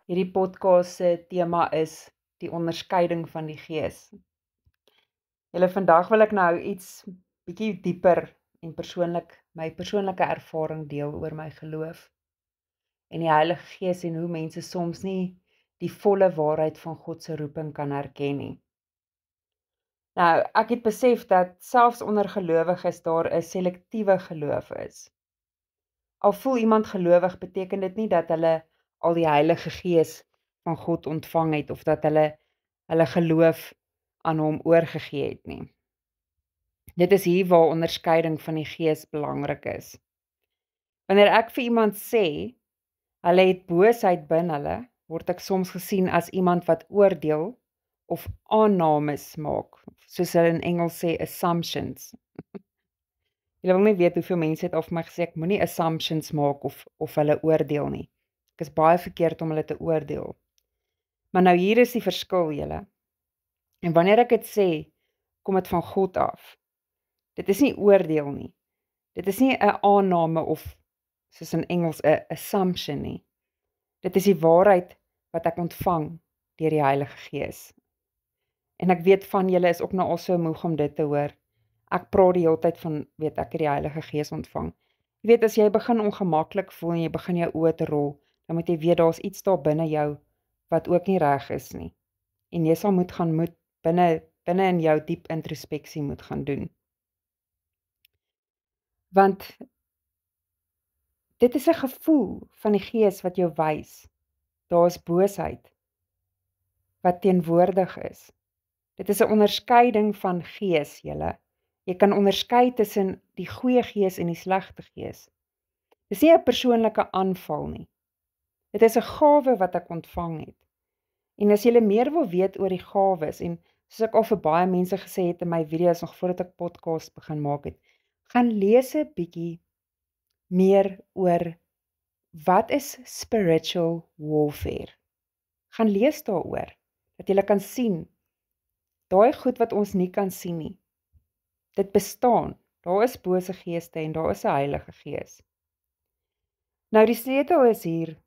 Hierdie podcast se tema is die onderskeiding van die gees. Vandag wil ek nou iets bietjie dieper en my persoonlike ervaring deel oor my geloof en die Heilige Gees en hoe mense soms nie die volle waarheid van God se roeping kan herken nie. Nou, ek het besef dat selfs onder gelowiges daar 'n selektiewe geloof is. Al voel iemand gelowig, beteken dit nie dat hulle al die Heilige Gees van God ontvang het of dat hulle geloof aan hom oorgegee het nie. Dit is hier waar onderskeiding van die Gees belangrik is. Wanneer ek vir iemand sê, hulle het boosheid binne hulle, word ek soms gesien as iemand wat oordeel of aannames maak, soos hulle in Engels sê, assumptions. Julle wil nie weet hoeveel mense het al vir my gesê, ek moenie assumptions maak of hulle oordeel nie. Ek is baie verkeerd om hulle te oordeel. Maar nou hier is die verskil, julle. En wanneer ek dit sê, kom dit van God af. Dit is nie oordeel nie. Dit is nie 'n aanname of, soos in Engels, 'n assumption nie. Dit is die waarheid wat ek ontvang deur die Heilige Gees. En ek weet van julle is ook nou al so moeg om dit te hoor. Ek praat die hele tyd van, weet ek het die Heilige Gees ontvang. Jy weet, as jy begin ongemaklik voel en jy begin jou oë te rol, dan moet jy weet daar's iets daar binne jou wat ook nie reg is nie. En jy sal moet binne in jou diep introspeksie moet gaan doen. Want dit is 'n gevoel van die Gees wat jou wys. Daar is boosheid wat teenwoordig is. Dit is 'n onderskeiding van gees, julle. Jy kan onderskei tussen die goeie gees en die slegte gees. Dis nie 'n persoonlike aanval nie. Dit is 'n gawe wat ek ontvang het. En as jy meer wil weet oor die gawes, en soos ek al vir baie mense gesê het in my video's nog voordat ek podcast begin maak het, gaan lees 'n bietjie meer oor wat is spiritual warfare. Gaan lees daaroor, dat jy kan sien, daai goed wat ons nie kan sien nie, dit bestaan, daar is bose geeste en daar is 'n Heilige Gees. Nou die sleutel is hier,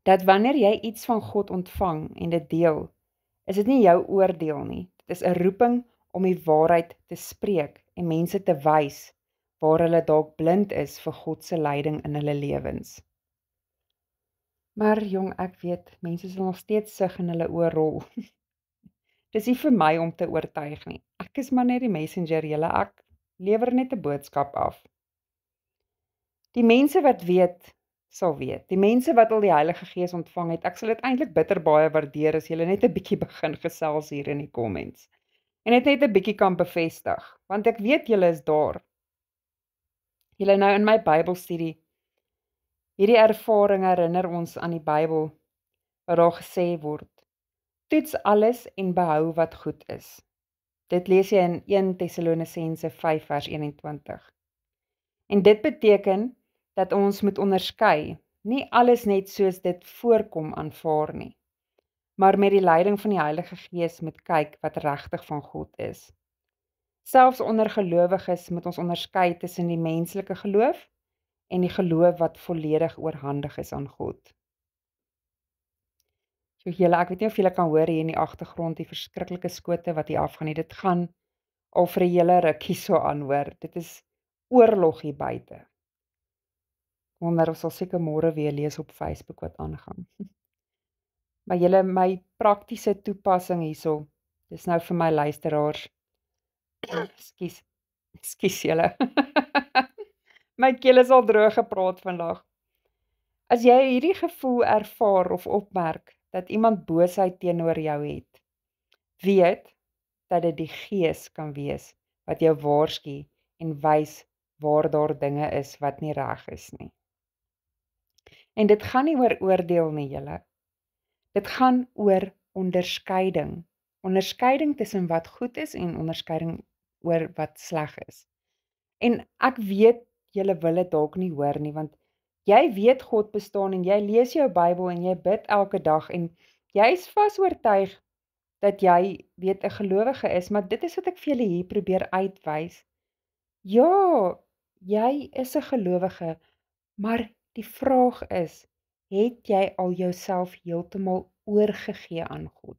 dat wanneer jy iets van God ontvang en dit deel, is dit nie jou oordeel nie, dit is 'n roeping om die waarheid te spreek en mense te wys waar hulle dalk blind is vir God se leiding in hulle lewens. Maar jong, ek weet, mense sal nog steeds sug in hulle oë rol. Dis nie vir my om te oortuig nie. Ek is maar net die messenger, julle, ek lewer net 'n boodskap af. Die mense wat weet, sal weet. Die mense wat al die Heilige Gees ontvang het, ek sal dit eintlik bitter baie waardeer as julle net 'n bietjie begin gesels hier in die comments. En dit net 'n bietjie kan bevestig, want ek weet julle is daar. Julle nou in my Bybelstudie, hierdie ervaring herinner ons aan die Bybel, waar daar gesê word, toets alles en behou wat goed is. Dit lees jy in 1 Tessalonisense 5 vers 21. En dit beteken dat ons moet onderskei, nie alles net soos dit voorkom aanvaar nie, maar met die leiding van die Heilige Gees moet kyk wat regtig van God is. Selfs onder gelowiges moet ons onderskei tussen die menslike geloof en die geloof wat volledig oorhandig is aan God. So julle, ek weet nie of julle kan hoor hier in die agtergrond die verskriklike skote wat hier afgaan nie. Dit gaan al vir 'n hele rukkie so aan, hoor. Dit is oorlog hier buite. Ek wonder of sal seker môre weer lees op Facebook wat aangaan. Maar julle, my praktiese toepassing hierso, dis nou vir my luisteraars. Ekskuus julle. My keel is al droog gepraat vandag. As jy hierdie gevoel ervaar of opmerk dat iemand boosheid teenoor jou het, weet dat dit die Gees kan wees wat jou waarsku en wys waar daar dinge is wat nie reg is nie. En dit gaan nie oor oordeel nie, julle. Dit gaan oor onderskeiding. Onderskeiding tussen wat goed is en onderskeiding oor wat sleg is. En ek weet julle wil dit dalk nie hoor nie, want jy weet God bestaan en jy lees jou Bybel en jy bid elke dag en jy is vas oortuig dat jy weet 'n gelowige is, maar dit is wat ek vir julle hier probeer uitwys. Ja, jy is 'n gelowige, maar die vraag is, het jy al jouself heeltemal oorgegee aan God?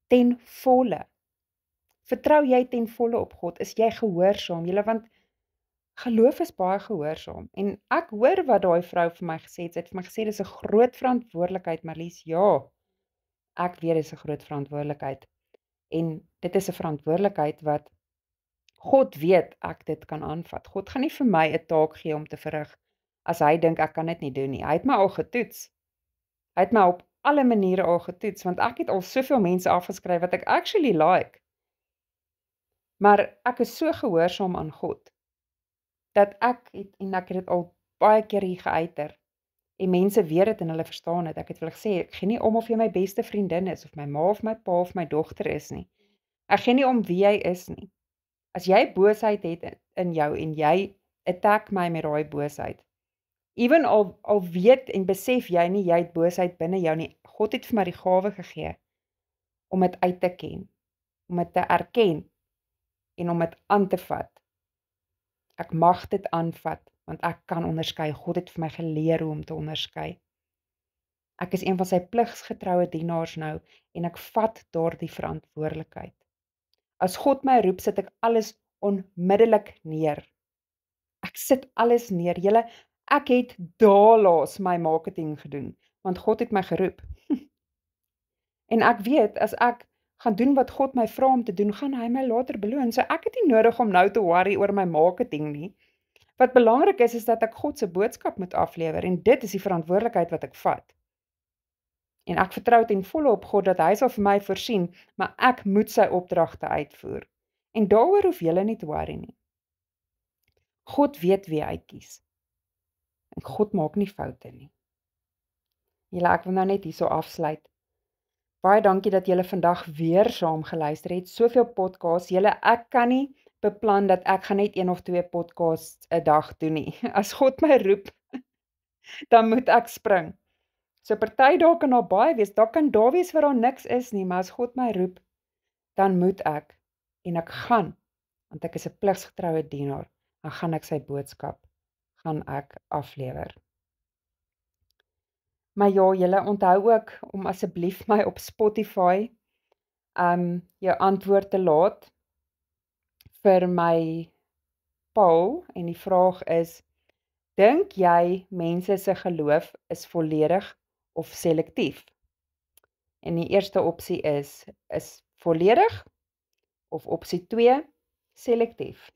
Ten volle. Vertrou jy ten volle op God? Is jy gehoorsaam? Want geloof is baie gehoorsaam. En ek hoor wat daai vrou vir my gesê het. Sy het vir my gesê, dis 'n groot verantwoordelikheid, Marlies. Ja, ek weet dis 'n groot verantwoordelikheid. En dit is 'n verantwoordelikheid wat God weet ek dit kan aanvat. God gaan nie vir my 'n taak gee om te verrig as hy dink ek kan dit nie doen nie. Hy het my al getoets. Hy het my op alle maniere al getoets, want ek het al soveel mense afgeskryf wat ek actually like. Maar ek is so gehoorsaam aan God, dat ek het dit al baie keer hier geuiter, en mense weet dit en hulle verstaan dit. Ek het vir hulle gesê, ek gee nie om of jy my beste vriendin is, of my ma of my pa of my dogter is nie. Ek gee nie om wie jy is nie. As jy boosheid het in jou en jy attack my met daai boosheid, even al weet en besef jy nie jy het boosheid binne jou nie, God het vir my die gawe gegee om dit uit te ken, om dit te erken en om dit aan te vat. Ek mag dit aanvat, want ek kan onderskei. God het vir my geleer hoe om te onderskei. Ek is een van sy pligsgetroue dienaars nou, en ek vat daardie verantwoordelikheid. As God my roep, sit ek alles onmiddellik neer. Ek sit alles neer. Ek het daalaas my marketing gedoen, want God het my geroep. En ek weet, as ek gaan doen wat God my vra om te doen, gaan hy my later beloon. So ek het nie nodig om nou te worry oor my marketing nie. Wat belangrik is dat ek God se boodskap moet aflewer, en dit is die verantwoordelikheid wat ek vat. En ek vertrou ten volle op God dat hy sal vir my voorsien, maar ek moet sy opdragte uitvoer. En daaroor hoef julle nie te worry nie. God weet wie hy kies. En God maak nie foute nie. Ek wil nou net hierso afsluit. Baie dankie dat julle vandag weer saam geluister het. Soveel podcasts. Ek kan nie beplan dat ek gaan net 1 of 2 podcasts 'n dag doen nie. As God my roep, dan moet ek spring. So party dae kan daar baie wees. Daar kan daar wees waar daar niks is nie, maar as God my roep, dan moet ek, en ek gaan, want ek is 'n pligsgetroue dienaar, dan gaan ek sy boodskap aflewer. Maar ja, julle onthou ook om asseblief my op Spotify jou antwoord te laat vir my poll, en die vraag is, dink jy mense se geloof is volledig of selektief? En die eerste opsie is volledig, of opsie 2, selektief.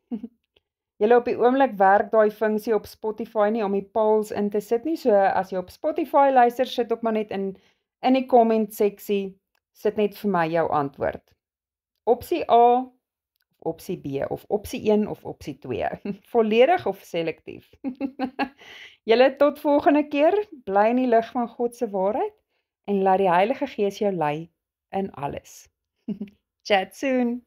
Julle op die oomblik werk daai funksie op Spotify nie om die polls in te sit nie, so as jy op Spotify luister, sit ook maar net in die comment seksie, sit net vir my jou antwoord. Opsie A, of opsie B, of opsie 1 of opsie 2, volledig of selektief. Julle tot volgende keer, bly in die lig van God se waarheid, en laat die Heilige Gees jou lei in alles. Chat soon!